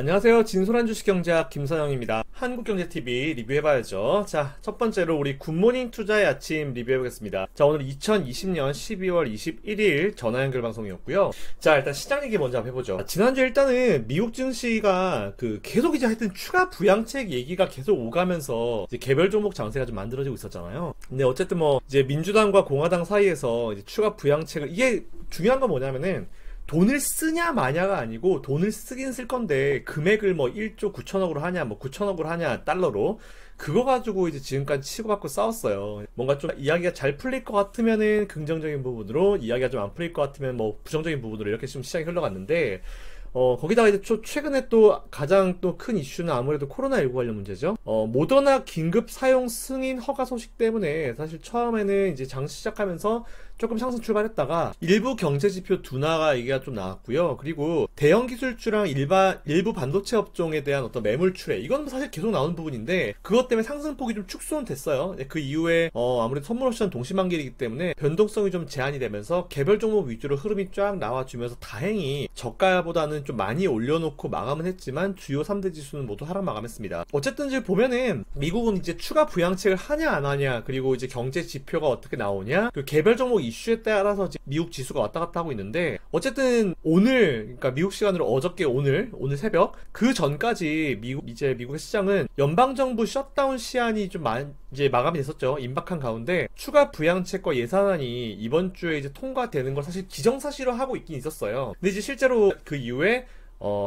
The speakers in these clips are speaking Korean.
안녕하세요. 진솔한 주식경제학 김선영입니다. 한국경제TV 리뷰해봐야죠. 자, 첫 번째로 우리 굿모닝 투자의 아침 리뷰해보겠습니다. 자, 오늘 2020년 12월 21일 전화연결 방송이었고요. 자, 일단 시장 얘기 먼저 한번 해보죠. 지난주에 일단은 미국 증시가 계속 이제 하여튼 추가 부양책 얘기가 계속 오가면서 이제 개별 종목 장세가 좀 만들어지고 있었잖아요. 근데 어쨌든 이제 민주당과 공화당 사이에서 이제 추가 부양책을, 이게 중요한 건 뭐냐면은 돈을 쓰냐 마냐가 아니고 돈을 쓰긴 쓸 건데 금액을 1조 9천억으로 하냐 9천억으로 하냐 달러로 그거 가지고 이제 지금까지 치고받고 싸웠어요. 뭔가 좀 이야기가 잘 풀릴 것 같으면은 긍정적인 부분으로, 이야기가 좀 안 풀릴 것 같으면 부정적인 부분으로 이렇게 좀 시장이 흘러갔는데, 거기다가 이제 최근에 또 가장 또 큰 이슈는 아무래도 코로나19 관련 문제죠. 모더나 긴급 사용 승인 허가 소식 때문에 사실 처음에는 이제 장 시작하면서 조금 상승 출발했다가 일부 경제지표 둔화가 얘기가 좀 나왔고요. 그리고 대형 기술주랑 일부 반도체 업종에 대한 어떤 매물 출회, 이건 사실 계속 나오는 부분인데 그것 때문에 상승폭이 좀 축소는 됐어요. 그 이후에 아무래도 선물 옵션 동시만기이기 때문에 변동성이 좀 제한이 되면서 개별 종목 위주로 흐름이 쫙 나와주면서 다행히 저가보다는 좀 많이 올려놓고 마감은 했지만 주요 3대 지수는 모두 하락 마감했습니다. 어쨌든 이제 보면은 미국은 이제 추가 부양책을 하냐 안 하냐, 그리고 이제 경제 지표가 어떻게 나오냐, 그 개별 종목 이슈에 따라서 미국 지수가 왔다 갔다 하고 있는데, 어쨌든 오늘, 그러니까 미국 시간으로 어저께 오늘 새벽 그 전까지 미국의 시장은 연방정부 셧다운 시한이 좀 이제 마감이 됐었죠. 임박한 가운데 추가 부양책과 예산안이 이번 주에 이제 통과되는 걸 사실 기정사실로 하고 있긴 있었어요. 근데 이제 실제로 그 이후에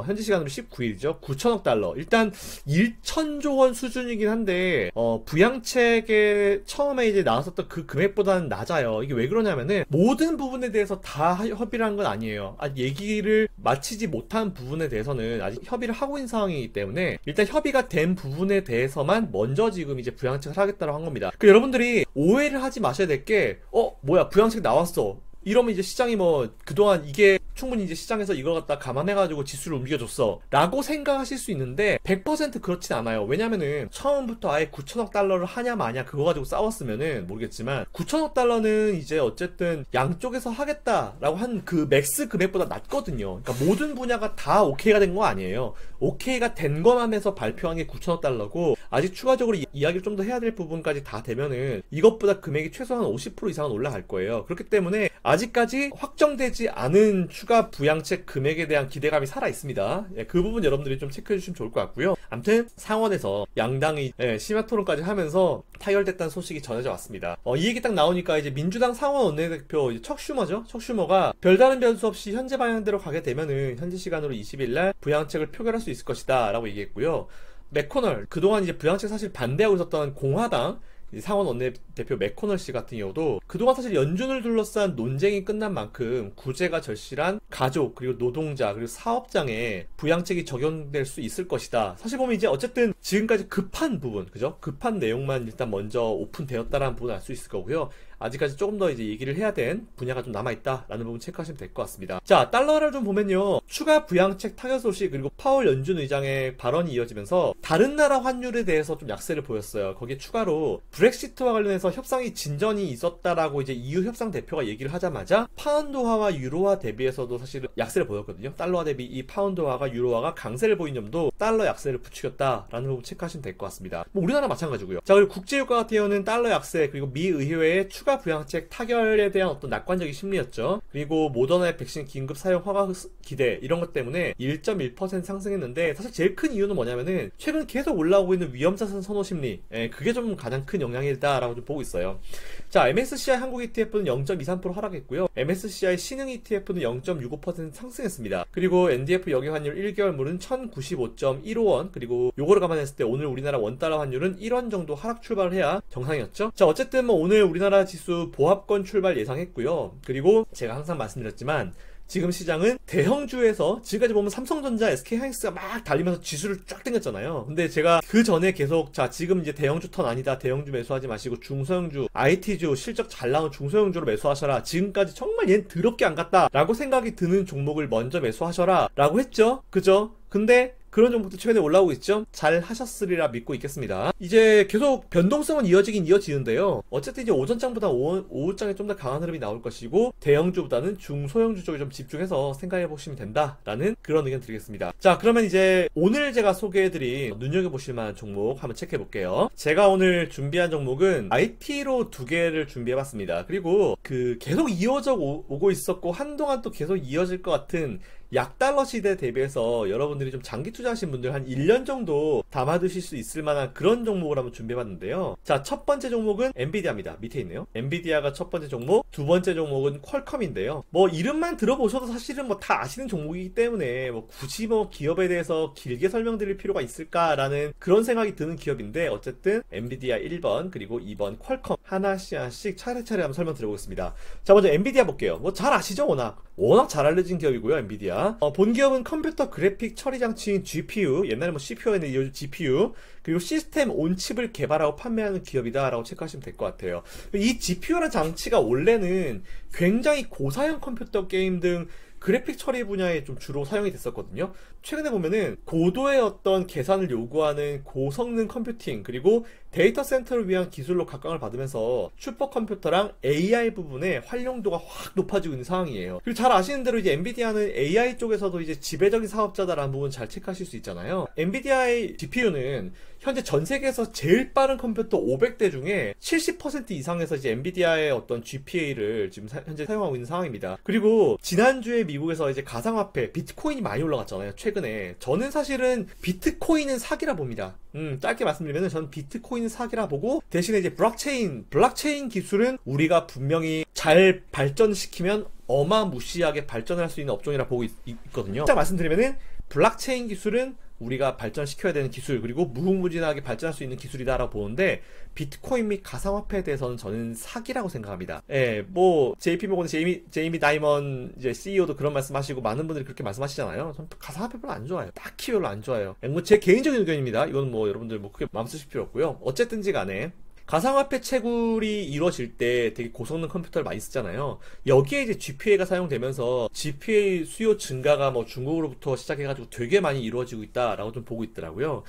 현지 시간으로 19일이죠. 9천억 달러. 일단 1천조 원 수준이긴 한데, 부양책에 처음에 이제 나왔었던 그 금액보다는 낮아요. 이게 왜 그러냐면은, 모든 부분에 대해서 다 협의를 한 건 아니에요. 아직 얘기를 마치지 못한 부분에 대해서는 아직 협의를 하고 있는 상황이기 때문에, 일단 협의가 된 부분에 대해서만 먼저 지금 이제 부양책을 하겠다고 한 겁니다. 그 여러분들이 오해를 하지 마셔야 될 게, 뭐야, 부양책 나왔어. 이러면 이제 시장이 그동안 이게 충분히 이제 시장에서 이걸 갖다 감안해가지고 지수를 움직여줬어 라고 생각하실 수 있는데 100% 그렇진 않아요. 왜냐면은 처음부터 아예 9천억 달러를 하냐 마냐 그거 가지고 싸웠으면은 모르겠지만 9천억 달러는 이제 어쨌든 양쪽에서 하겠다라고 한 그 맥스 금액보다 낮거든요. 그러니까 모든 분야가 다 오케이가 된 거 아니에요. 오케이가 된 것만 해서 발표한 게 9천억 달러고, 아직 추가적으로 이야기를 좀 더 해야 될 부분까지 다 되면은 이것보다 금액이 최소한 50% 이상은 올라갈 거예요. 그렇기 때문에 아직까지 확정되지 않은 추가 부양책 금액에 대한 기대감이 살아 있습니다. 그 부분 여러분들이 좀 체크해 주시면 좋을 것 같고요. 아무튼 상원에서 양당이 심야 토론까지 하면서 타결됐다는 소식이 전해져 왔습니다. 이 얘기 딱 나오니까 이제 민주당 상원 원내대표 척 슈머죠. 척 슈머가 별다른 변수 없이 현재 방향대로 가게 되면은 현지 시간으로 20일날 부양책을 표결할 수 있을 것이다 라고 얘기했고요. 맥코널, 그동안 이제 부양책 사실 반대하고 있었던 공화당 상원 원내대표 맥코널 씨 같은 경우도 그동안 사실 연준을 둘러싼 논쟁이 끝난 만큼 구제가 절실한 가족, 그리고 노동자, 그리고 사업장에 부양책이 적용될 수 있을 것이다. 사실 보면 이제 어쨌든 지금까지 급한 부분, 그죠? 급한 내용만 일단 먼저 오픈되었다라는 부분을 알 수 있을 거고요. 아직까지 조금 더 이제 얘기를 해야 된 분야가 좀 남아있다라는 부분 체크하시면 될 것 같습니다. 자, 달러를 좀 보면요. 추가 부양책 타결 소식, 그리고 파월 연준 의장의 발언이 이어지면서 다른 나라 환율에 대해서 좀 약세를 보였어요. 거기에 추가로 브렉시트와 관련해서 협상이 진전이 있었다라고 이제 EU 협상 대표가 얘기를 하자마자 파운드화와 유로화 대비해서도 사실 약세를 보였거든요. 달러화 대비 이 파운드화가 유로화가 강세를 보인 점도 달러 약세를 부추겼다라는 부분 체크하시면 될 것 같습니다. 우리나라 마찬가지고요. 자, 그리고 국제유가 같은 경우는 달러 약세, 그리고 미 의회의 추가 부양책 타결에 대한 어떤 낙관적인 심리였죠. 그리고 모더나의 백신 긴급 사용 허가 기대, 이런 것 때문에 1.1% 상승했는데, 사실 제일 큰 이유는 뭐냐면은 최근 계속 올라오고 있는 위험자산 선호 심리, 그게 좀 가장 큰 영향이다라고 좀 보고 있어요. 자, MSCI 한국 ETF는 0.23% 하락했고요. MSCI 신흥 ETF는 0.65% 상승했습니다. 그리고 NDF 역외 환율 1개월물은 1095.15원, 그리고 요거를 감안했을 때 오늘 우리나라 원달러 환율은 1원 정도 하락 출발을 해야 정상이었죠. 자, 어쨌든 오늘 우리나라 지수 보합권 출발 예상했고요. 그리고 제가 항상 말씀드렸지만 지금 시장은 대형주에서 지금까지 보면 삼성전자, SK하이닉스가 막 달리면서 지수를 쫙 당겼잖아요. 근데 제가 그 전에 계속 지금 이제 대형주 턴 아니다, 대형주 매수하지 마시고 중소형주, IT주, 실적 잘 나온 중소형주로 매수하셔라, 지금까지 정말 얘는 더럽게 안 갔다 라고 생각이 드는 종목을 먼저 매수하셔라 라고 했죠. 그죠? 근데 그런 종목도 최근에 올라오고 있죠. 잘 하셨으리라 믿고 있겠습니다. 이제 계속 변동성은 이어지긴 이어지는데요. 어쨌든 이제 오전장보다 오후장에 좀 더 강한 흐름이 나올 것이고 대형주보다는 중소형주 쪽에 좀 집중해서 생각해 보시면 된다라는 그런 의견 드리겠습니다. 자, 그러면 이제 오늘 제가 소개해드린 눈여겨보실 만한 종목 한번 체크해 볼게요. 제가 오늘 준비한 종목은 IT로 두 개를 준비해봤습니다. 그리고 그 계속 이어져 오고 있었고 한동안 또 계속 이어질 것 같은 약달러 시대 대비해서 여러분들이 좀 장기 투자하신 분들 한 1년 정도 담아두실 수 있을 만한 그런 종목을 한번 준비해봤는데요. 자, 첫 번째 종목은 엔비디아입니다. 밑에 있네요. 엔비디아가 첫 번째 종목, 두 번째 종목은 퀄컴인데요. 뭐 이름만 들어보셔도 사실은 뭐 다 아시는 종목이기 때문에 뭐 굳이 뭐 기업에 대해서 길게 설명드릴 필요가 있을까라는 그런 생각이 드는 기업인데, 어쨌든 엔비디아 1번 그리고 2번 퀄컴 하나씩 차례차례 한번 설명드려보겠습니다. 자, 먼저 엔비디아 볼게요. 뭐 잘 아시죠? 워낙 잘 알려진 기업이고요. 엔비디아 본 기업은 컴퓨터 그래픽 처리 장치인 GPU, 옛날에 뭐 CPU였는데 요즘 GPU, 그리고 시스템 온칩을 개발하고 판매하는 기업이다 라고 체크하시면 될 것 같아요. 이 GPU라는 장치가 원래는 굉장히 고사양 컴퓨터 게임 등 그래픽 처리 분야에 좀 주로 사용이 됐었거든요. 최근에 보면은 고도의 어떤 계산을 요구하는 고성능 컴퓨팅, 그리고 데이터 센터를 위한 기술로 각광을 받으면서 슈퍼컴퓨터랑 AI 부분의 활용도가 확 높아지고 있는 상황이에요. 그리고 잘 아시는 대로 이제 엔비디아는 AI 쪽에서도 이제 지배적인 사업자다라는 부분 잘 체크하실 수 있잖아요. 엔비디아의 GPU는 현재 전 세계에서 제일 빠른 컴퓨터 500대 중에 70% 이상에서 이제 엔비디아의 어떤 GPA를 지금 현재 사용하고 있는 상황입니다. 그리고 지난주에 미국에서 이제 가상화폐 비트코인이 많이 올라갔잖아요. 최근에 저는 사실은 비트코인은 사기라 봅니다. 짧게 말씀드리면 저는 비트코인은 사기라 보고, 대신에 이제 블록체인 기술은 우리가 분명히 잘 발전시키면 어마무시하게 발전할 수 있는 업종이라 보고 있거든요. 딱 말씀드리면은 블록체인 기술은 우리가 발전시켜야 되는 기술, 그리고 무궁무진하게 발전할 수 있는 기술이다라고 보는데, 비트코인 및 가상화폐에 대해서는 저는 사기라고 생각합니다. 예, 뭐 JP모건 제이미 다이먼 이제 CEO도 그런 말씀하시고 많은 분들이 그렇게 말씀하시잖아요. 저는 가상화폐 별로 안 좋아해요. 딱히 별로 안 좋아해요. 뭐 제 개인적인 의견입니다. 이건 뭐 여러분들 뭐 크게 마음 쓰실 필요 없고요. 어쨌든지 간에 가상화폐 채굴이 이루어질 때 되게 고성능 컴퓨터를 많이 쓰잖아요. 여기에 이제 GPA가 사용되면서 GPA 수요 증가가 뭐 중국으로부터 시작해가지고 되게 많이 이루어지고 있다라고 좀 보고 있더라고요.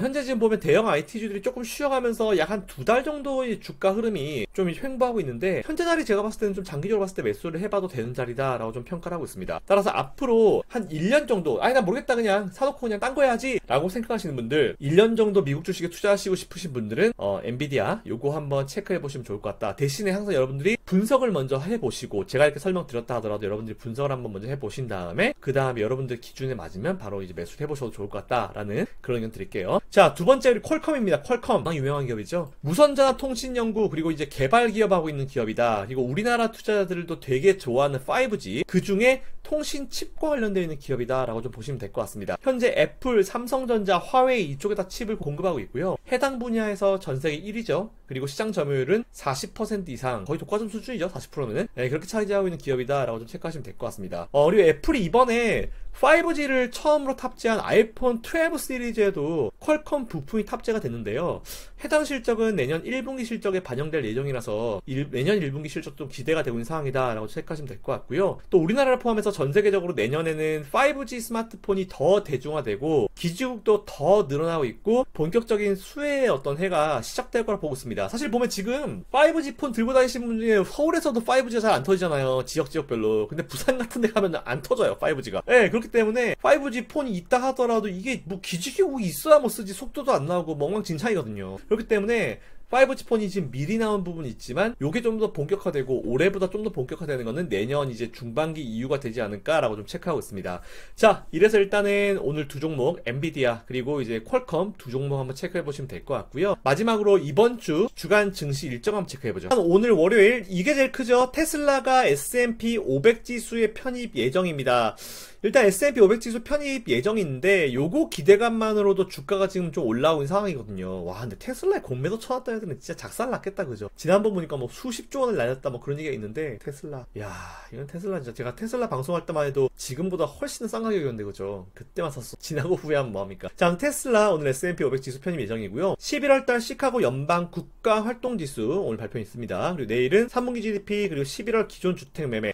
현재 지금 보면 대형 IT주들이 조금 쉬어가면서 약 한 2달 정도의 주가 흐름이 좀 횡보하고 있는데, 현재 자리 제가 봤을 때는 좀 장기적으로 봤을 때 매수를 해봐도 되는 자리다라고 좀 평가를 하고 있습니다. 따라서 앞으로 한 1년 정도, 나 모르겠다 그냥 사놓고 그냥 딴 거 해야지 라고 생각하시는 분들, 1년 정도 미국 주식에 투자하시고 싶으신 분들은 엔비디아 요거 한번 체크해 보시면 좋을 것 같다. 대신에 항상 여러분들이 분석을 먼저 해보시고, 제가 이렇게 설명드렸다 하더라도 여러분들이 분석을 한번 먼저 해보신 다음에 그 다음에 여러분들 기준에 맞으면 바로 이제 매수를 해보셔도 좋을 것 같다라는 그런 의견 드릴게요. 자, 두 번째 퀄컴입니다. 퀄컴 유명한 기업이죠. 무선전화 통신 연구 그리고 이제 개발 기업하고 있는 기업이다. 그리고 우리나라 투자자들도 되게 좋아하는 5G, 그 중에 통신 칩과 관련되어 있는 기업이다라고 좀 보시면 될 것 같습니다. 현재 애플, 삼성전자, 화웨이 이쪽에다 칩을 공급하고 있고요. 해당 분야에서 전 세계 1위죠. 그리고 시장 점유율은 40% 이상, 거의 독과점 수준이죠. 40%는 그렇게 차지하고 있는 기업이다라고 좀 체크하시면 될 것 같습니다. 그리고 애플이 이번에 5G를 처음으로 탑재한 아이폰 12 시리즈에도 퀄컴 부품이 탑재가 됐는데요. 해당 실적은 내년 1분기 실적에 반영될 예정이라서 내년 1분기 실적도 기대가 되고 있는 상황이다 라고 체크하시면 될 것 같고요. 또 우리나라를 포함해서 전 세계적으로 내년에는 5G 스마트폰이 더 대중화되고 기지국도 더 늘어나고 있고, 본격적인 수혜의 어떤 해가 시작될 거라 보고 있습니다. 사실 보면 지금 5G 폰 들고 다니시는 분 중에 서울에서도 5G가 잘 안 터지잖아요. 지역별로. 근데 부산 같은 데 가면 안 터져요, 5G가. 그렇기 때문에 5G 폰이 있다 하더라도 이게 뭐 기지국이 있어야 뭐 쓰지, 속도도 안 나오고 멍망진창이거든요. 그렇기 때문에 5G 폰이 지금 미리 나온 부분이 있지만 요게 좀 더 본격화되고 올해보다 좀 더 본격화되는 거는 내년 이제 중반기 이후가 되지 않을까라고 좀 체크하고 있습니다. 자, 이래서 일단은 오늘 두 종목 엔비디아 그리고 이제 퀄컴 두 종목 한번 체크해 보시면 될 것 같고요. 마지막으로 이번 주 주간 증시 일정 한번 체크해 보죠. 오늘 월요일 이게 제일 크죠. 테슬라가 S&P 500 지수에 편입 예정입니다. 일단 S&P 500 지수 편입 예정인데 요거 기대감만으로도 주가가 지금 좀 올라오는 상황이거든요. 와, 근데 테슬라에 공매도 쳐놨다 해야 되면 진짜 작살 났겠다, 그죠? 지난번 보니까 뭐 수십조 원을 날렸다 뭐 그런 얘기가 있는데, 테슬라, 야, 이건 테슬라 진짜, 제가 테슬라 방송할 때만 해도 지금보다 훨씬 싼 가격이었는데, 그죠? 그때만 샀어. 지나고 후회하면 뭐합니까? 자, 테슬라 오늘 S&P 500 지수 편입 예정이고요. 11월달 시카고 연방 국가 활동 지수 오늘 발표 있습니다. 그리고 내일은 3분기 GDP, 그리고 11월 기존 주택 매매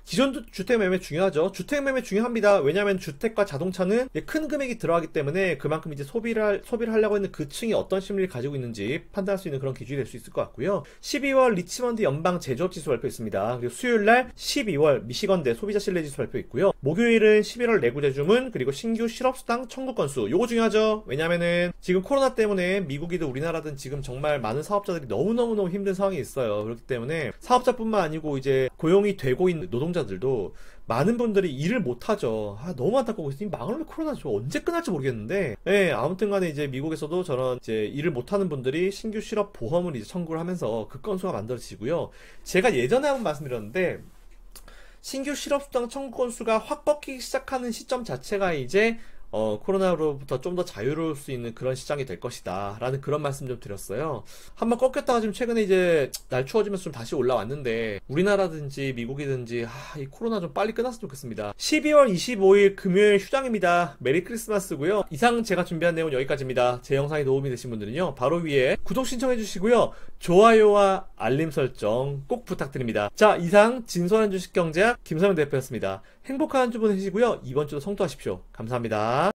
중요하죠. 주택 매매 중요합니다. 왜냐하면 주택과 자동차는 큰 금액이 들어가기 때문에 그만큼 이제 소비를 하려고 하는 그 층이 어떤 심리를 가지고 있는지 판단할 수 있는 그런 기준이 될 수 있을 것 같고요. 12월 리치먼드 연방 제조업 지수 발표했습니다. 그리고 수요일날 12월 미시건대 소비자 신뢰 지수 발표 있고요. 목요일은 11월 내구 제주문, 그리고 신규 실업수당 청구 건수. 요거 중요하죠. 왜냐면은 지금 코로나 때문에 미국이든 우리나라든 지금 정말 많은 사업자들이 너무너무 힘든 상황이 있어요. 그렇기 때문에 사업자뿐만 아니고 이제 고용이 되고 있는 노동자들도 많은 분들이 일을 못하죠. 너무 안타까워. 이 망할 코로나 저 언제 끝날지 모르겠는데. 예, 아무튼 간에 이제 미국에서도 저런 이제 일을 못하는 분들이 신규 실업 보험을 이제 청구를 하면서 그 건수가 만들어지고요. 제가 예전에 한번 말씀드렸는데, 신규 실업수당 청구 건수가 확 꺾이기 시작하는 시점 자체가 이제 코로나로부터 좀 더 자유로울 수 있는 그런 시장이 될 것이다 라는 그런 말씀 좀 드렸어요. 한번 꺾였다가 지금 최근에 이제 날 추워지면서 좀 다시 올라왔는데, 우리나라든지 미국이든지 이 코로나 좀 빨리 끝났으면 좋겠습니다. 12월 25일 금요일 휴장입니다. 메리 크리스마스고요. 이상 제가 준비한 내용은 여기까지입니다. 제 영상이 도움이 되신 분들은요, 바로 위에 구독 신청해 주시고요, 좋아요와 알림 설정 꼭 부탁드립니다. 자, 이상 진솔한 주식경제학 김성현 대표였습니다. 행복한 한 주 보내시고요, 이번 주도 성투하십시오. 감사합니다.